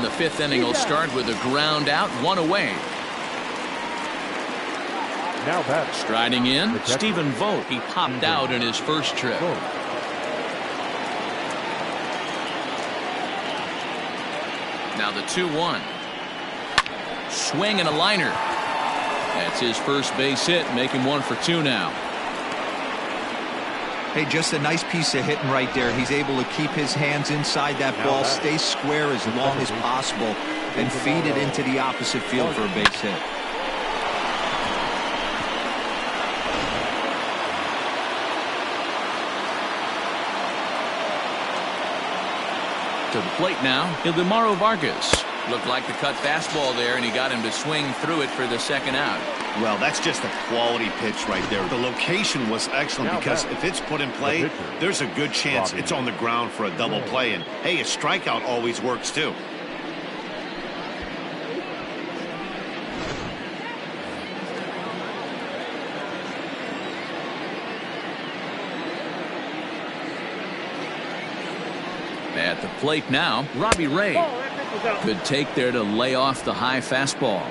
the fifth inning will start with a ground out, one away. Now batting. Striding in, Stephen Vogt. He popped out in his first trip. Now the 2-1. Swing and a liner. That's his first base hit, making 1 for 2 now. Hey, just a nice piece of hitting right there. He's able to keep his hands inside that ball, stay square as long as possible, and feed it into the opposite field for a base hit. To the plate now, Ildemaro Vargas. Looked like the cut fastball there, and he got him to swing through it for the second out. Well, that's just a quality pitch right there. The location was excellent because if it's put in play, there's a good chance it's on the ground for a double play. And, hey, a strikeout always works, too. At the plate now, Robbie Ray. Good take there to lay off the high fastball.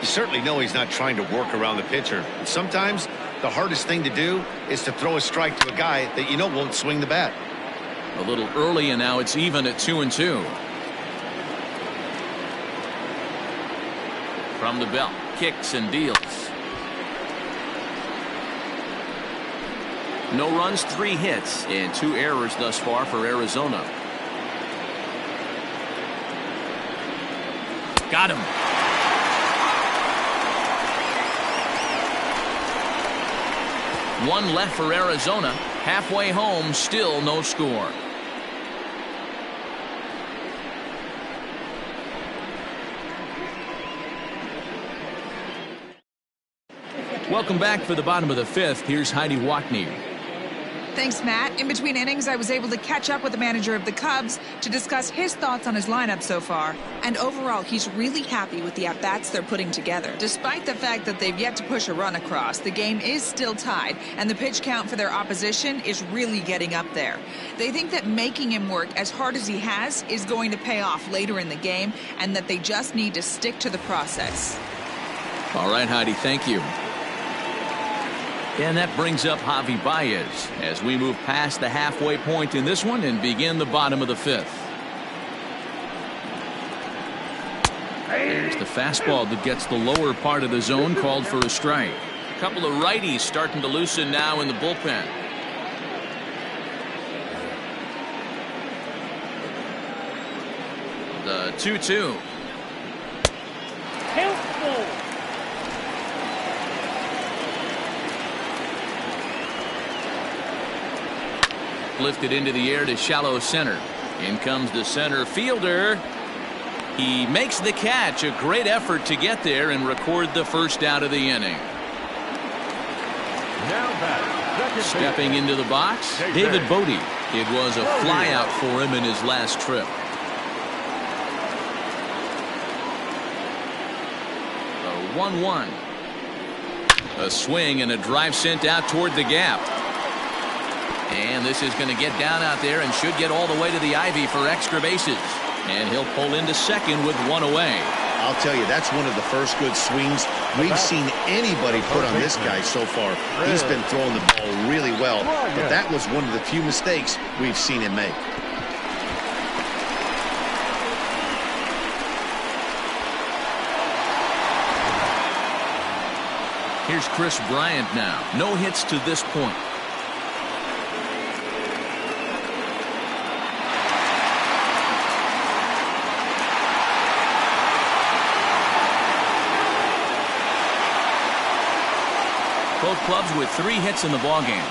You certainly know he's not trying to work around the pitcher. And sometimes the hardest thing to do is to throw a strike to a guy that you know won't swing the bat. A little early, and now it's even at 2-2. From the belt, kicks and deals. No runs, 3 hits, and 2 errors thus far for Arizona. Got him. One left for Arizona. Halfway home, still no score. Welcome back for the bottom of the 5th. Here's Heidi Watney. Thanks, Matt. In between innings, I was able to catch up with the manager of the Cubs to discuss his thoughts on his lineup so far. And overall, he's really happy with the at-bats they're putting together. Despite the fact that they've yet to push a run across, the game is still tied, and the pitch count for their opposition is really getting up there. They think that making him work as hard as he has is going to pay off later in the game, and that they just need to stick to the process. All right, Heidi, thank you. And that brings up Javi Baez as we move past the halfway point in this one and begin the bottom of the 5th. There's the fastball that gets the lower part of the zone, called for a strike. A couple of righties starting to loosen now in the bullpen. The 2-2. Helpful. Lifted into the air to shallow center. In comes the center fielder. He makes the catch. A great effort to get there and record the first out of the inning. Now batting. Stepping into the box, David Bodie. It was a flyout for him in his last trip. The 1-1. A swing and a drive sent out toward the gap. And this is going to get down out there and should get all the way to the ivy for extra bases. And he'll pull into second with 1 away. I'll tell you, that's one of the first good swings we've seen anybody put on this guy so far. He's been throwing the ball really well, but that was one of the few mistakes we've seen him make. Here's Chris Bryant now. No hits to this point. Both clubs with 3 hits in the ballgame.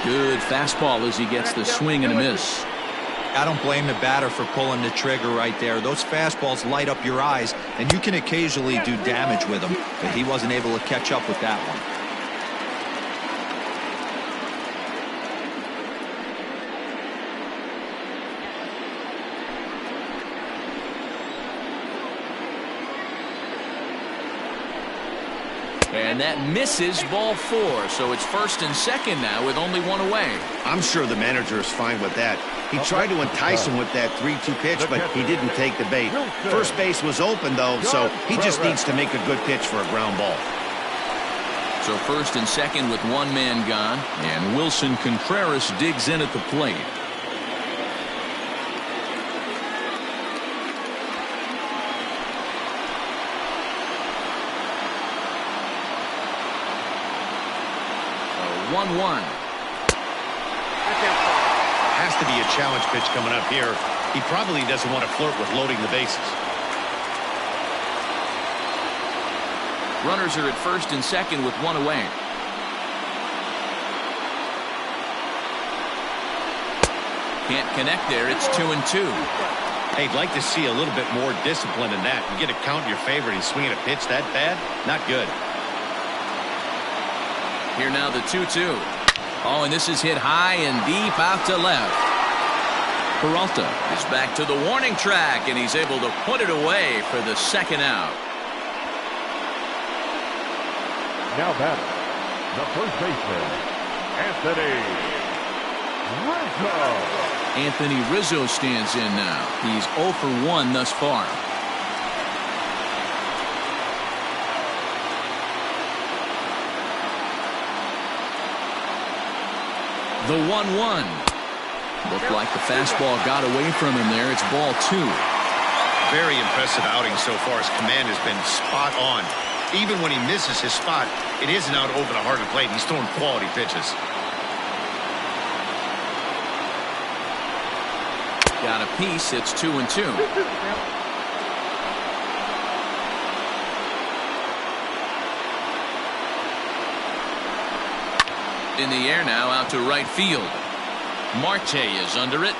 Good fastball as he gets the swing and a miss. I don't blame the batter for pulling the trigger right there. Those fastballs light up your eyes, and you can occasionally do damage with them, but he wasn't able to catch up with that one. And that misses ball 4. So it's 1st and 2nd now with only 1 away. I'm sure the manager is fine with that. He tried to entice him with that 3-2 pitch, but he didn't take the bait. First base was open, though, so he just needs to make a good pitch for a ground ball. So 1st and 2nd with 1 man gone, and Wilson Contreras digs in at the plate. A 1-1. Has to be a challenge pitch coming up here. He probably doesn't want to flirt with loading the bases. Runners are at 1st and 2nd with 1 away. Can't connect there. It's 2-2. Hey, I'd like to see a little bit more discipline in that. You get a count in your favor and he's swinging a pitch that bad? Not good. Here now the 2-2. Oh, and this is hit high and deep out to left. Peralta is back to the warning track, and he's able to put it away for the 2nd out. Now batting, the first baseman, Anthony Rizzo. Anthony Rizzo stands in now. He's 0 for 1 thus far. The 1-1. Looked like the fastball got away from him there. It's ball 2. Very impressive outing so far. His command has been spot on. Even when he misses his spot, it isn't out over the heart of the plate. He's throwing quality pitches. Got a piece. It's 2-2. In the air now, out to right field. Marte is under it.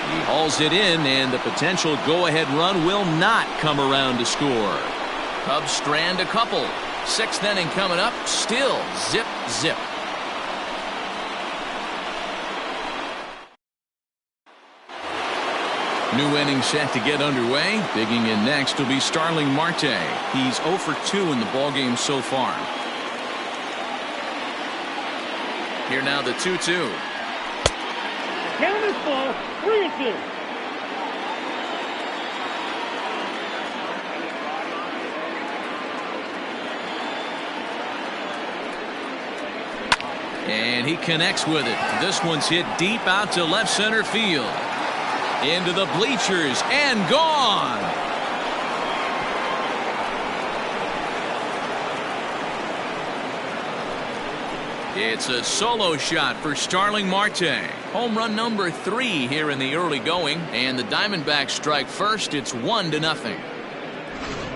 He hauls it in, and the potential go-ahead run will not come around to score. Cubs strand a couple. 6th inning coming up. Still zip, zip. New inning set to get underway. Digging in next will be Starling Marte. He's 0 for 2 in the ballgame so far. Here now the 2-2. Count is ball, 3-2. And he connects with it. This one's hit deep out to left center field. Into the bleachers and gone. It's a solo shot for Starling Marte. Home run number 3 here in the early going, and the Diamondbacks strike first. It's 1-0.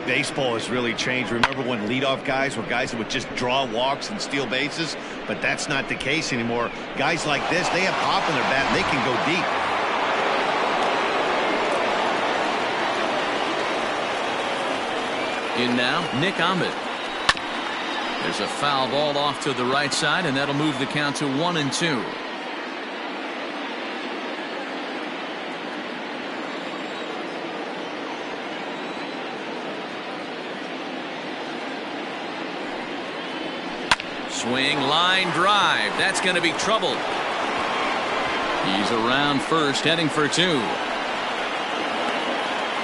Baseball has really changed. Remember when leadoff guys were guys that would just draw walks and steal bases? But that's not the case anymore. Guys like this, they have pop in their bat and they can go deep. In now, Nick Ahmed. There's a foul ball off to the right side, and that'll move the count to 1-2. Swing, line drive. That's going to be trouble. He's around first, heading for 2.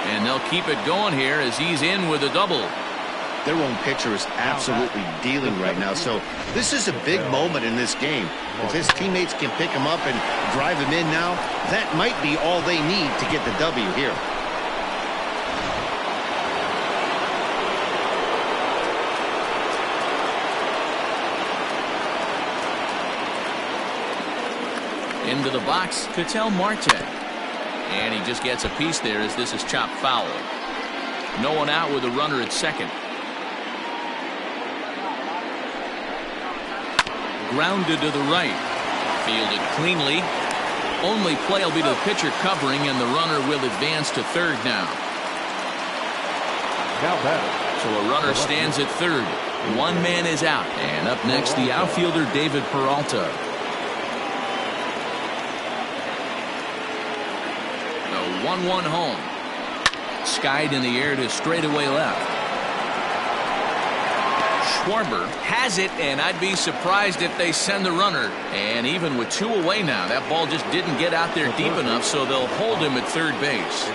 And they'll keep it going here as he's in with a double. Their own pitcher is absolutely dealing right now, so this is a big moment in this game. If his teammates can pick him up and drive him in now, that might be all they need to get the W here. Into the box, Ketel Marte. And he just gets a piece there as this is chopped foul. No one out with a runner at second. Grounded to the right. Fielded cleanly. Only play will be to the pitcher covering, and the runner will advance to third now. Now batting. So a runner stands at third. One man is out. And up next, the outfielder David Peralta. The 1-1 home. Skied in the air to straightaway left. Schwarber has it, and I'd be surprised if they send the runner. And even with 2 away now, that ball just didn't get out there deep enough, so they'll hold him at third base.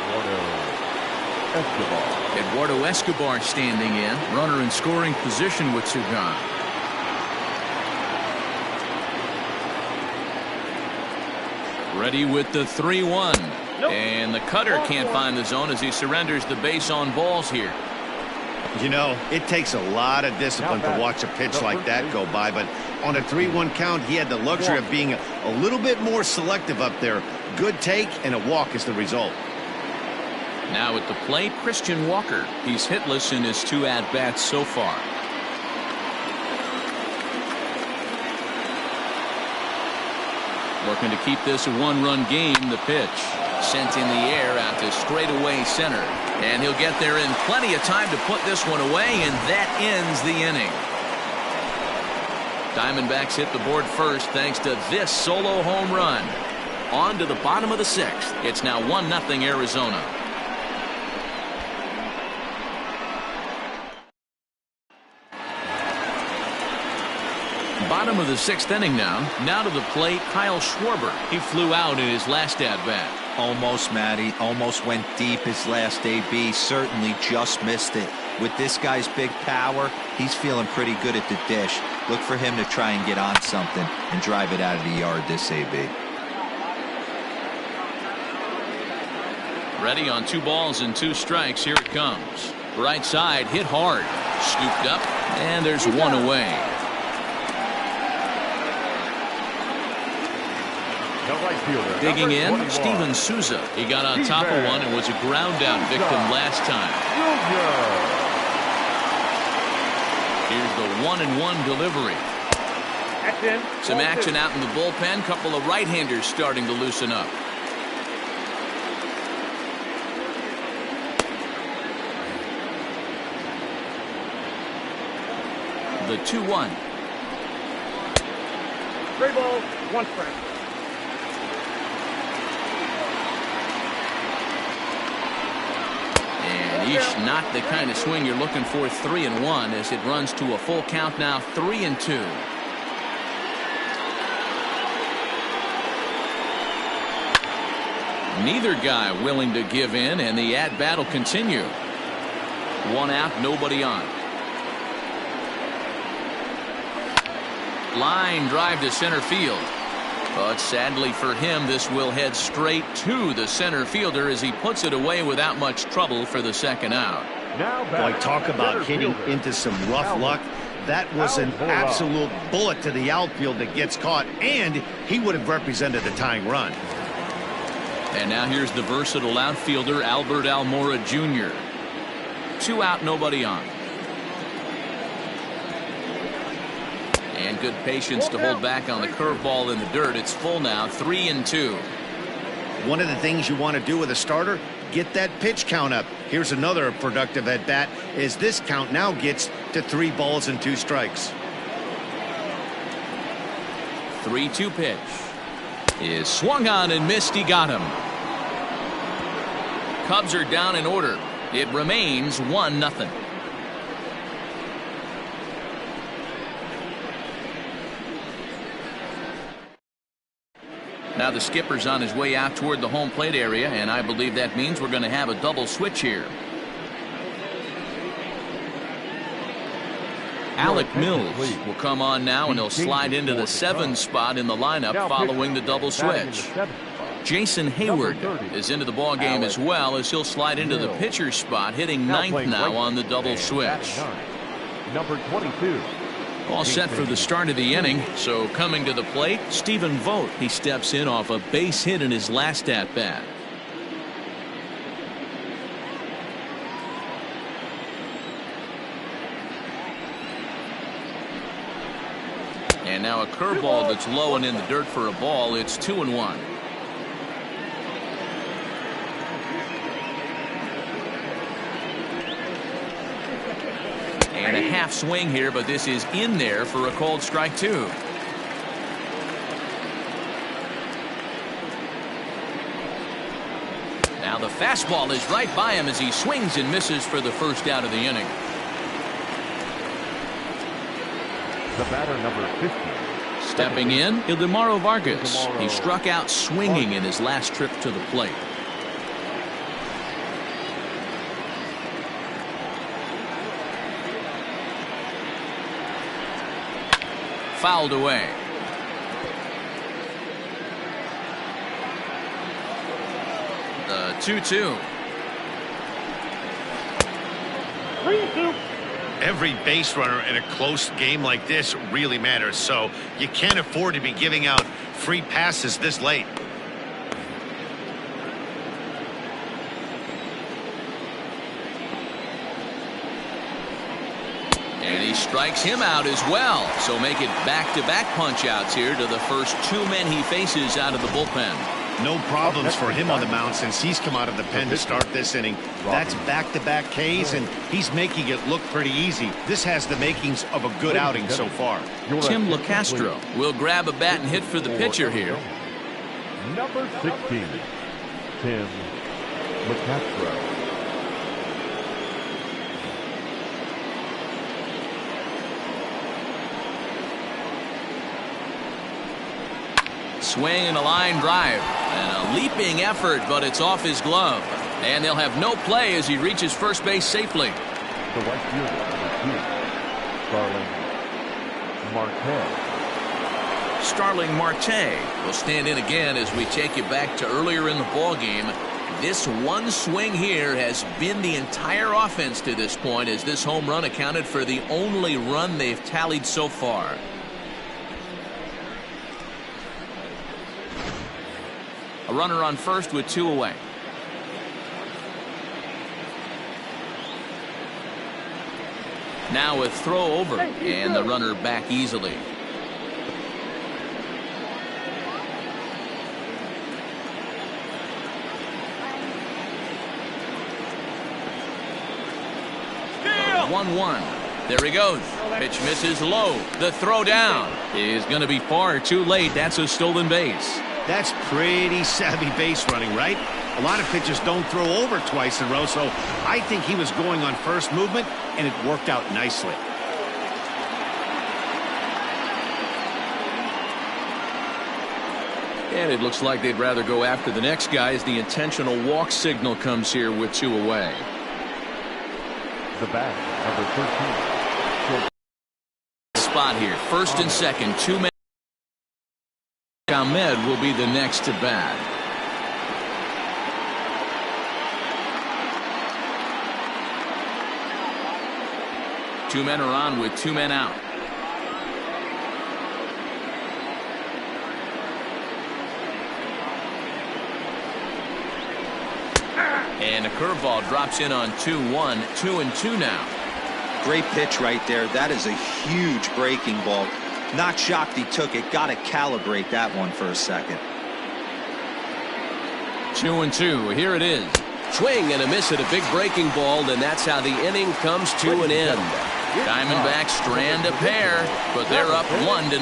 Eduardo Escobar standing in. Runner in scoring position with 2 gone. Ready with the 3-1. And the cutter can't find the zone as he surrenders the base on balls here. You know, it takes a lot of discipline to watch a pitch like that go by, but on a 3-1 count, he had the luxury of being a little bit more selective up there. Good take, and a walk is the result. Now at the plate, Christian Walker. He's hitless in his 2 at-bats so far. Looking to keep this a 1-run game. The pitch sent in the air out to straightaway center. And he'll get there in plenty of time to put this one away, and that ends the inning. Diamondbacks hit the board first thanks to this solo home run. On to the bottom of the 6th. It's now 1-0 Arizona. Bottom of the 6th inning now. Now to the plate, Kyle Schwarber. He flew out in his last at-bat. Almost, Matty. Almost went deep his last AB. Certainly just missed it. With this guy's big power, he's feeling pretty good at the dish. Look for him to try and get on something and drive it out of the yard this AB. Ready on 2 balls and 2 strikes. Here it comes. Right side, hit hard. Scooped up, and there's 1 away. Digging in, Steven Souza. He got on top of one and was a ground out victim last time. Here's the 1-1 delivery. Some action out in the bullpen. Couple of right-handers starting to loosen up. The 2-1. 3 balls, 1 strike. Eesh, not the kind of swing you're looking for. 3-1 as it runs to a full count now. 3-2. Neither guy willing to give in, and the at-bat will continue. 1 out, nobody on. Line drive to center field. But sadly for him, this will head straight to the center fielder as he puts it away without much trouble for the 2nd out. Boy, talk about hitting into some rough luck. That was an absolute bullet to the outfield that gets caught, and he would have represented the tying run. And now here's the versatile outfielder, Albert Almora Jr. 2 out, nobody on. And good patience to hold back on the curveball in the dirt. It's full now, 3-2. One of the things you want to do with a starter, get that pitch count up. Here's another productive at bat as this count now gets to 3 balls and 2 strikes. 3-2 pitch is swung on and missed. He got him. Cubs are down in order. It remains 1-0. Now the skipper's on his way out toward the home plate area, and I believe that means we're going to have a double switch here. Alec Mills will come on now, and he'll slide into the 7 spot in the lineup following the double switch. Jason Hayward is into the ball game as well, as he'll slide into the pitcher spot, hitting 9th now on the double switch. Number 22. All set for the start of the inning. So coming to the plate, Stephen Vogt. He steps in off a base hit in his last at bat. And now a curveball that's low and in the dirt for a ball. It's 2-1. And a half swing here, but this is in there for a called strike 2. Now the fastball is right by him as he swings and misses for the 1st out of the inning. The batter, number 50. Stepping in, Ildemaro Vargas. He struck out swinging in his last trip to the plate. Fouled away. The 2-2. 3-2. Every base runner in a close game like this really matters, so you can't afford to be giving out free passes this late. And he strikes him out as well. So make it back-to-back punch-outs here to the first two men he faces out of the bullpen. No problems for him on the mound since he's come out of the pen to start this inning. That's back-to-back Ks, and he's making it look pretty easy. This has the makings of a good outing so far. Tim LaCastro will grab a bat and hit for the pitcher here. Number 16, Tim LaCastro. Swing and a line drive. And a leaping effort, but it's off his glove. And they'll have no play as he reaches first base safely. The right fielder, number 2, Starling Marte will stand in again as we take you back to earlier in the ball game. This one swing here has been the entire offense to this point, as this home run accounted for the only run they've tallied so far. A runner on first with 2 away. Now a throw over, and the runner back easily. The 1-1. There he goes. Pitch misses low. The throw down is going to be far too late. That's a stolen base. That's pretty savvy base running, right? A lot of pitchers don't throw over twice in a row, so I think he was going on first movement, and it worked out nicely. And it looks like they'd rather go after the next guy as the intentional walk signal comes here with 2 away. The bat, number 13. Spot here, first and second, 2 men. Ahmed will be the next to bat. Two men are on with 2 men out. And a curveball drops in on 2-1, 2-2 now. Great pitch right there. That is a huge breaking ball. Not shocked he took it. Got to calibrate that one for a second. 2-2. Here it is. Swing and a miss at a big breaking ball, and that's how the inning comes to an end. Diamondbacks strand a pair, but they're up 1-0.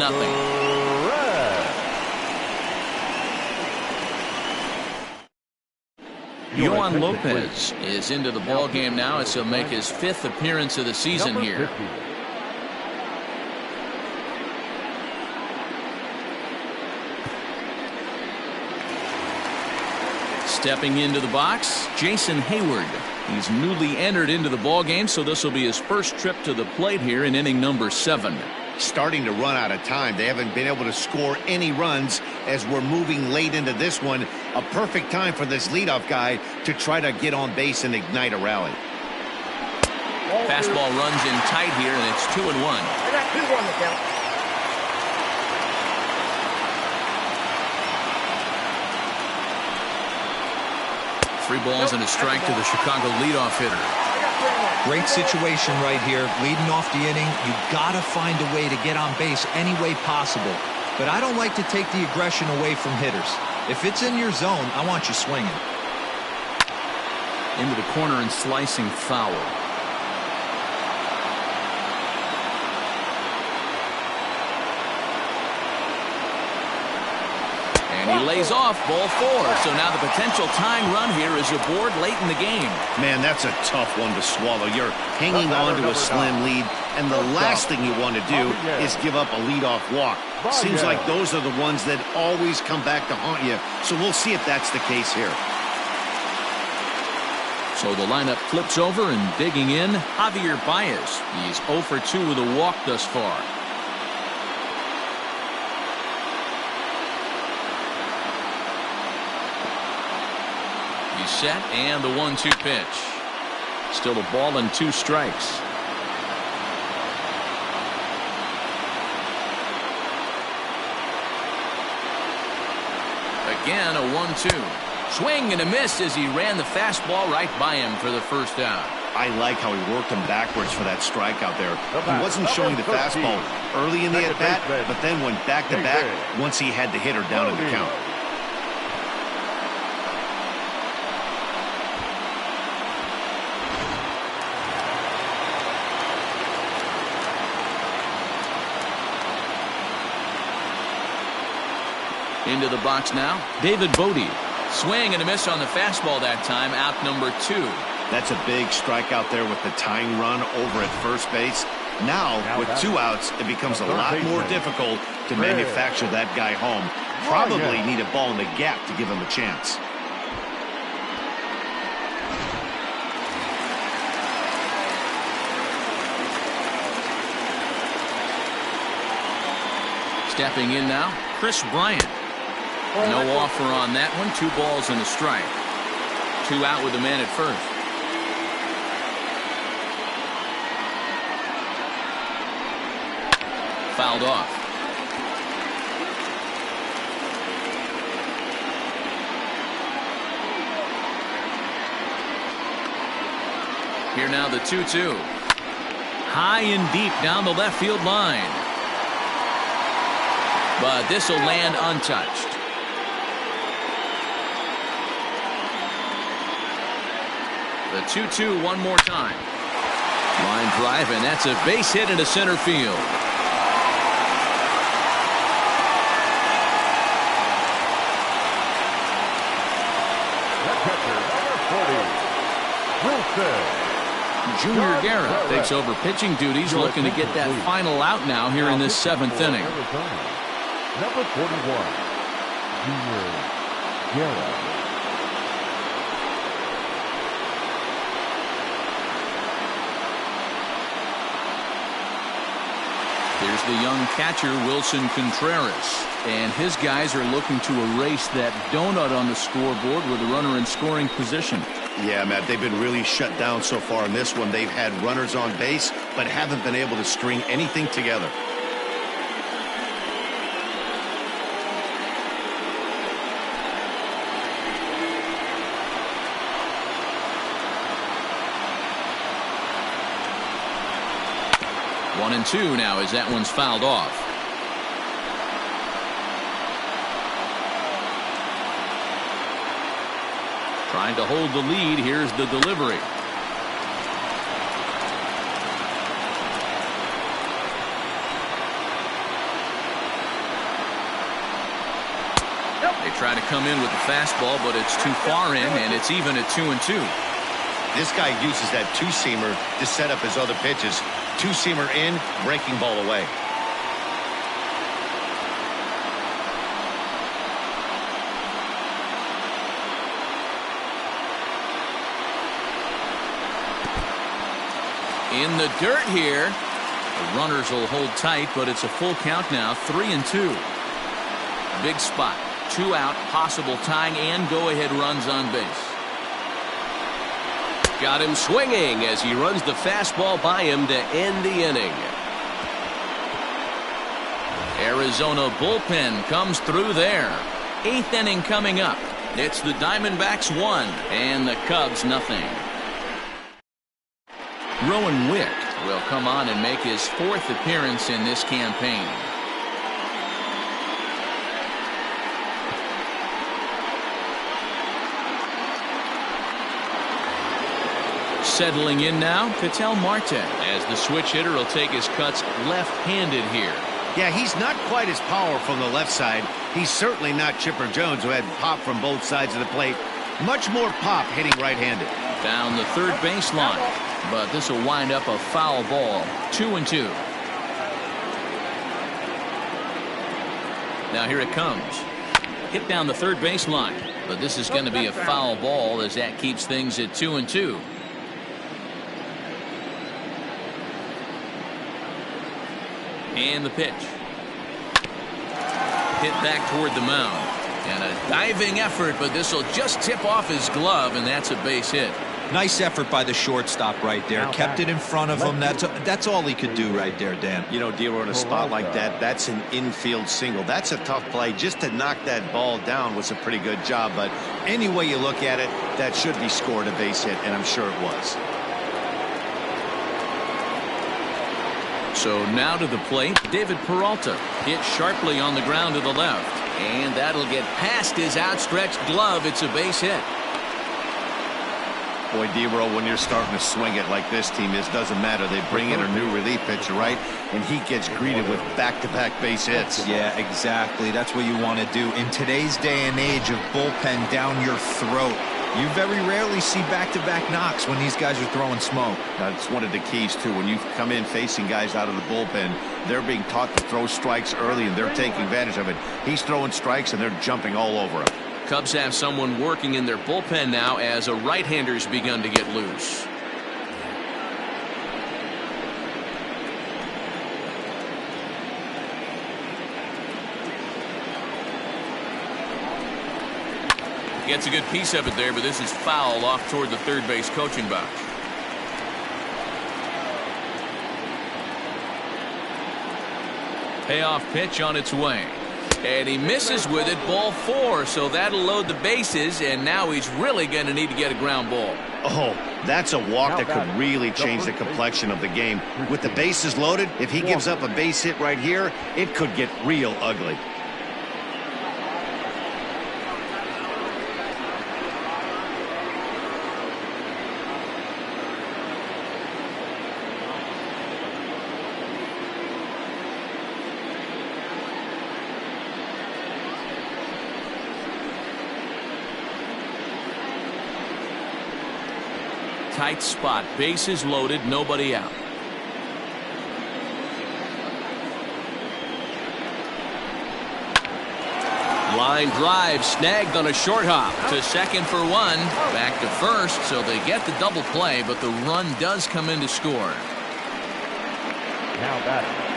Yohan Lopez is into the ball game now as he'll make his 5th appearance of the season here. Stepping into the box, Jason Hayward. He's newly entered into the ball game, so this will be his first trip to the plate here in inning number 7. Starting to run out of time. They haven't been able to score any runs as we're moving late into this one. A perfect time for this leadoff guy to try to get on base and ignite a rally. Fastball runs in tight here, and it's 2-1. I got 2 on the count. Three balls and a strike to the Chicago leadoff hitter. Great situation right here. Leading off the inning, you got to find a way to get on base any way possible. But I don't like to take the aggression away from hitters. If it's in your zone, I want you swinging. Into the corner and slicing foul. And he lays off ball 4. So now the potential tying run here is aboard late in the game. Man, that's a tough one to swallow. You're hanging on to a slim lead. And the last thing you want to do is give up a leadoff walk. Seems like those are the ones that always come back to haunt you. So we'll see if that's the case here. So the lineup flips over and digging in, Javier Baez. He's 0 for 2 with a walk thus far. He's set, and the 1-2 pitch. Still a ball and 2 strikes. Again, a 1-2. Swing and a miss as he ran the fastball right by him for the first out. I like how he worked him backwards for that strikeout there. He wasn't showing the fastball early in the at-bat, but then went back-to-back once he had the hitter down in the count. Into the box now, David Bodie. Swing and a miss on the fastball that time, out number 2. That's a big strikeout there with the tying run over at first base. Now with 2 outs, it becomes a lot more difficult to manufacture that guy home. Probably need a ball in the gap to give him a chance. Stepping in now, Chris Bryant. No offer on that one. 2 balls and a strike. 2 out with the man at first. Fouled off. Here now the 2-2. High and deep down the left field line. But this will land untouched. The 2-2 one more time. Line drive, and that's a base hit into center field. Junior Guerra takes over pitching duties, looking to get that final out now here in this 7th inning. Number 41, Junior Guerra. Here's the young catcher, Wilson Contreras. And his guys are looking to erase that donut on the scoreboard with a runner in scoring position. Yeah, Matt, they've been really shut down so far in this one. They've had runners on base, but haven't been able to string anything together. One and 2 now as that one's fouled off. Trying to hold the lead. Here's the delivery. They try to come in with the fastball, but it's too far in, and it's even at 2-2. This guy uses that 2-seamer to set up his other pitches. 2-seamer in, breaking ball away. In the dirt here. The runners will hold tight, but it's a full count now. 3-2. Big spot. 2 out, possible tying and go-ahead runs on base. Got him swinging as he runs the fastball by him to end the inning. Arizona bullpen comes through there. 8th inning coming up. It's the Diamondbacks 1 and the Cubs nothing. Rowan Wick will come on and make his 4th appearance in this campaign. Settling in now, Ketel Marte, as the switch hitter will take his cuts left-handed here. Yeah, he's not quite as powerful on the left side. He's certainly not Chipper Jones, who had pop from both sides of the plate. Much more pop hitting right-handed. Down the third baseline. But this will wind up a foul ball. 2-2. Now here it comes. Hit down the third baseline. But this is going to be a foul ball as that keeps things at 2-2. And the pitch. Hit back toward the mound. And a diving effort, but this will just tip off his glove, and that's a base hit. Nice effort by the shortstop right there. Kept it in front of him. That's all he could do right there, Dan. You know, Dero, in a spot like that, that's an infield single. That's a tough play. Just to knock that ball down was a pretty good job. But any way you look at it, that should be scored a base hit, and I'm sure it was. So now to the plate, David Peralta. Hit sharply on the ground to the left. And that'll get past his outstretched glove. It's a base hit. Boy, Dero, when you're starting to swing it like this team is, doesn't matter. They bring in a new relief pitcher, right? And he gets greeted with back-to-back base hits. Yeah, exactly. That's what you want to do. In today's day and age of bullpen down your throat, you very rarely see back-to-back knocks when these guys are throwing smoke. That's one of the keys, too. When you come in facing guys out of the bullpen, they're being taught to throw strikes early, and they're taking advantage of it. He's throwing strikes, and they're jumping all over him. Cubs have someone working in their bullpen now as a right-hander's begun to get loose. Gets a good piece of it there, but this is foul off toward the third base coaching box. Payoff pitch on its way. And he misses with it, ball 4, so that'll load the bases, and now he's really going to need to get a ground ball. Oh, that's a walk that could really change the complexion of the game. With the bases loaded, if he gives up a base hit right here, it could get real ugly. Tight spot, bases loaded, nobody out. Line drive snagged on a short hop to second for 1. Back to first, so they get the double play, but the run does come in to score. Now batting,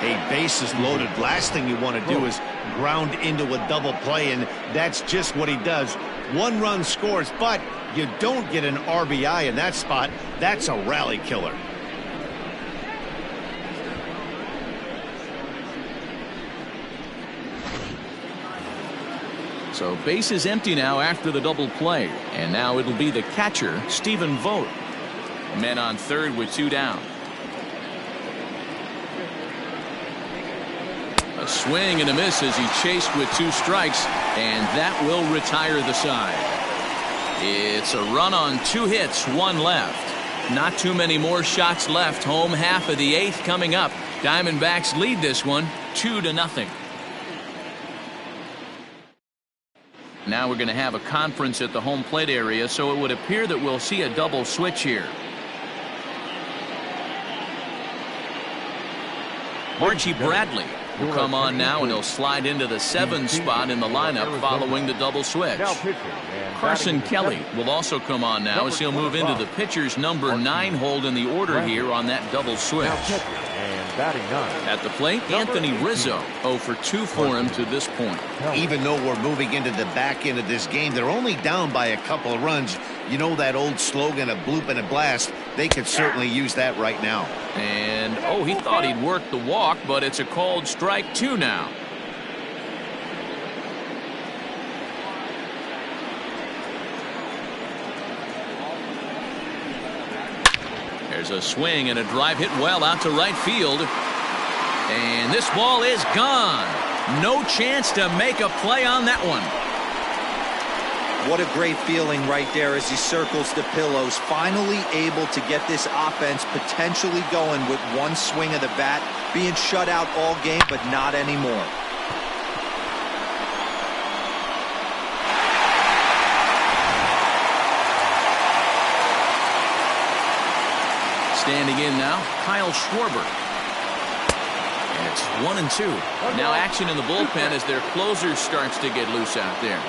Hey, bases loaded. Last thing you want to do is ground into a double play, and that's just what he does. 1 run scores, but you don't get an RBI in that spot. That's a rally killer. So base is empty now after the double play, and now it'll be the catcher, Stephen Vogt. Men on third with 2 down. A swing and a miss as he chased with 2 strikes, and that will retire the side. It's a run on 2 hits, 1 left. Not too many more shots left. Home half of the 8th coming up. Diamondbacks lead this one 2-0. Now we're going to have a conference at the home plate area, so it would appear that we'll see a double switch here. Archie Bradley will come on now, and he'll slide into the 7 spot in the lineup following the double switch. Carson Kelly will also come on now as he'll move into the pitcher's number 9 hold in the order here on that double switch. At the plate, Anthony Rizzo, 0 for 2 for him to this point. Even though we're moving into the back end of this game, they're only down by a couple of runs. You know that old slogan, a bloop and a blast? They could certainly use that right now. And, oh, he thought he'd work the walk, but it's a called strike 2 now. There's a swing and a drive hit well out to right field. And this ball is gone. No chance to make a play on that one. What a great feeling right there as he circles the pillows. Finally able to get this offense potentially going with 1 swing of the bat. Being shut out all game, but not anymore. Stepping in now, Kyle Schwarber. And it's 1-2. Now action in the bullpen as their closer starts to get loose out there.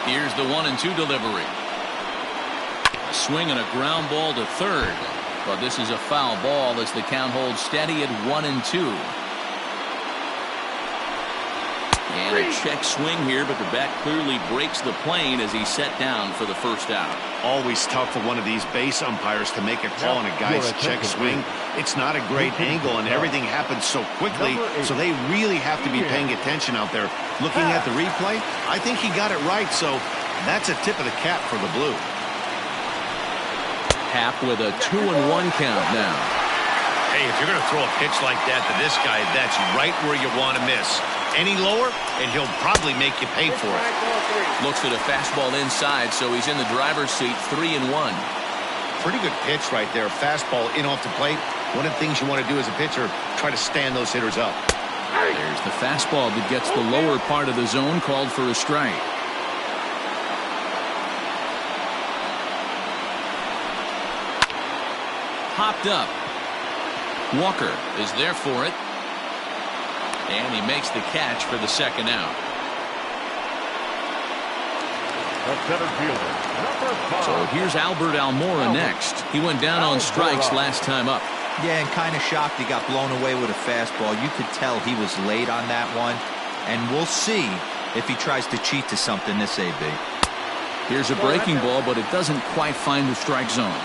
Here's the 1-2 delivery. A swing and a ground ball to third. But this is a foul ball as the count holds steady at 1-2. And a check swing here, but the bat clearly breaks the plane as he's set down for the first out. Always tough for one of these base umpires to make a call on a guy's check swing. It's not a great angle, and everything happens so quickly, so they really have to be paying attention out there. Looking at the replay, I think he got it right, so that's a tip of the cap for the Blue. Happ with a 2-1 count now. Hey, if you're going to throw a pitch like that to this guy, that's right where you want to miss. Any lower, and he'll probably make you pay for it. Looks at a fastball inside, so he's in the driver's seat, 3-1. Pretty good pitch right there. Fastball in off the plate. One of the things you want to do as a pitcher, try to stand those hitters up. There's the fastball that gets the lower part of the zone, called for a strike. Popped up. Walker is there for it. And he makes the catch for the second out. So here's Albert Almora next. He went down on strikes last time up. Yeah, and kind of shocked he got blown away with a fastball. You could tell he was late on that one. And we'll see if he tries to cheat to something this AB. Here's a breaking ball, but it doesn't quite find the strike zone.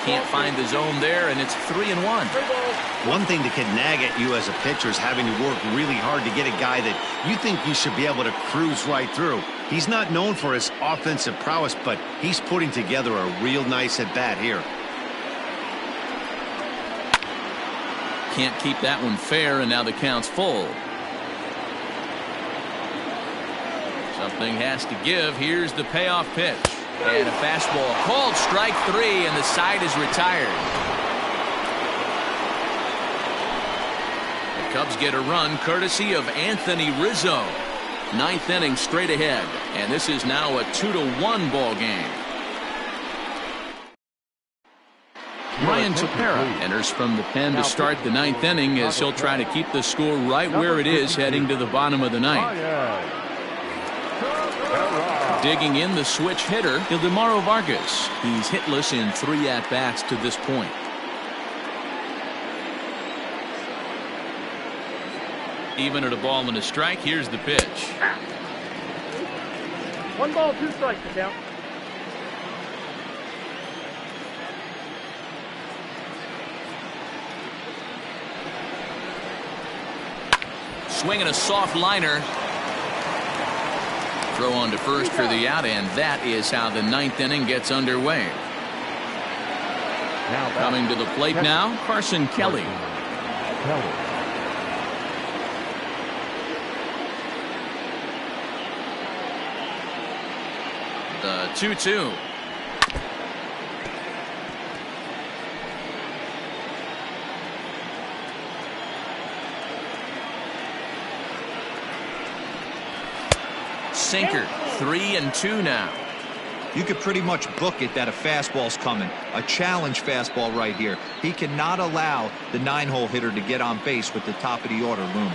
Can't find the zone there, and it's 3-1. One thing that can nag at you as a pitcher is having to work really hard to get a guy that you think you should be able to cruise right through. He's not known for his offensive prowess, but he's putting together a real nice at-bat here. Can't keep that one fair, and now the count's full. Something has to give. Here's the payoff pitch. And a fastball called strike 3, and the side is retired. The Cubs get a run courtesy of Anthony Rizzo. Ninth inning straight ahead, and this is now a 2-1 ball game. Ryan Tepera enters from the pen to start the ninth inning as he'll try to keep the score right where it is heading to the bottom of the ninth. Digging in the switch hitter, Ildemaro Vargas. He's hitless in 3 at-bats to this point. Even at a ball and a strike, here's the pitch. 1 ball, 2 strikes to count. Swinging a soft liner. Throw on to first for the out, and that is how the ninth inning gets underway. Coming to the plate now, Carson Kelly. The 2-2. Sinker, 3-2 now. You could pretty much book it that a fastball's coming. A challenge fastball right here. He cannot allow the 9-hole hitter to get on base with the top of the order looming.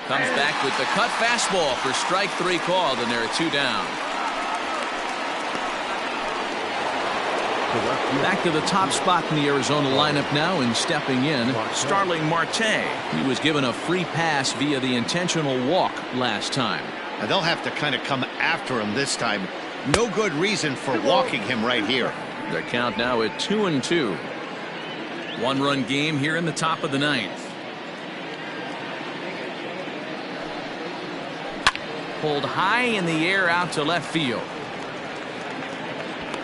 Comes back with the cut fastball for strike 3 called, and there are 2 down. Back to the top spot in the Arizona lineup now, and stepping in, Starling Marte. He was given a free pass via the intentional walk last time. Now they'll have to kind of come after him this time. No good reason for walking him right here. The count now at 2-2. 1-run game here in the top of the ninth. Pulled high in the air out to left field.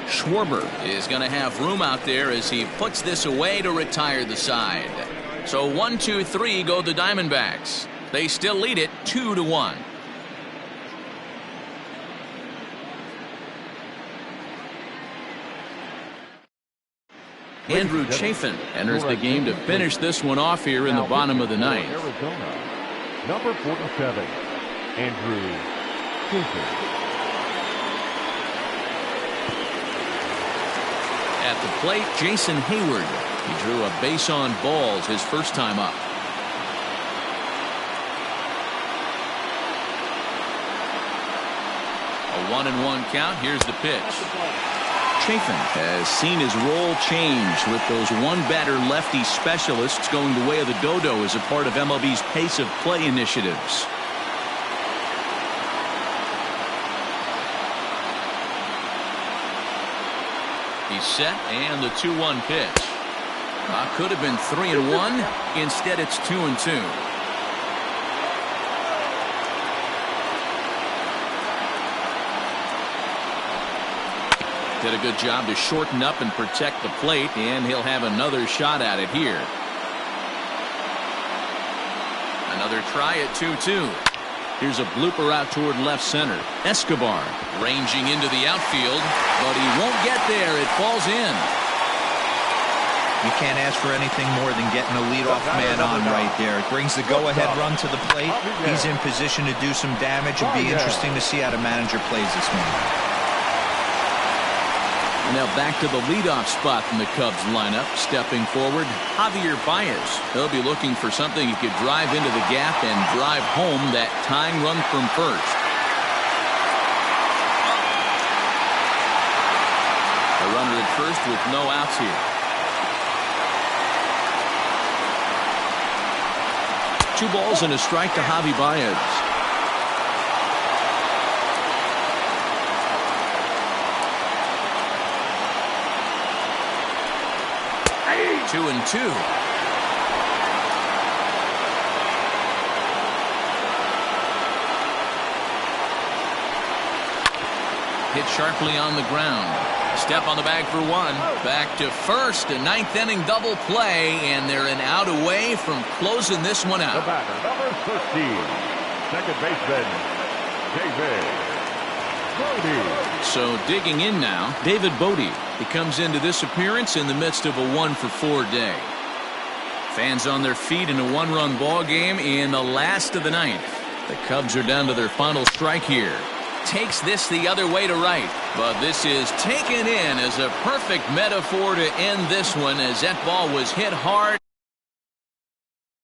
Schwarber is going to have room out there as he puts this away to retire the side. So 1-2-3 go the Diamondbacks. They still lead it 2-1. Andrew Chafin enters the game to finish this one off here in the bottom of the ninth. Arizona, number 47, Andrew Chafin. At the plate, Jason Hayward. He drew a base on balls his first time up. A 1-1 count. Here's the pitch. Chafin has seen his role change with those one-batter lefty specialists going the way of the dodo as a part of MLB's pace of play initiatives. He's set, and the 2-1 pitch. Could have been 3-1. Instead, it's 2-2. Did a good job to shorten up and protect the plate, and he'll have another shot at it here. Another try at 2-2. Here's a blooper out toward left center. Escobar ranging into the outfield, but he won't get there. It falls in. You can't ask for anything more than getting a leadoff man on right there. It brings the go-ahead run to the plate. He's in position to do some damage. It'll be interesting to see how the manager plays this one. Now back to the leadoff spot in the Cubs lineup. Stepping forward, Javier Baez. He'll be looking for something he could drive into the gap and drive home that tying run from first. A runner at first with no outs here. 2 balls and a strike to Javi Baez. 2-2. Hit sharply on the ground. Step on the bag for 1. Back to first. A 9th inning double play, and they're an out away from closing this one out. The batter, number 13, second baseman, David Bodie. So digging in now, David Bodie. He comes into this appearance in the midst of a 1-for-4 day. Fans on their feet in a 1-run ball game in the last of the 9th. The Cubs are down to their final strike here. Takes this the other way to right, but this is taken in as a perfect metaphor to end this one, as that ball was hit hard.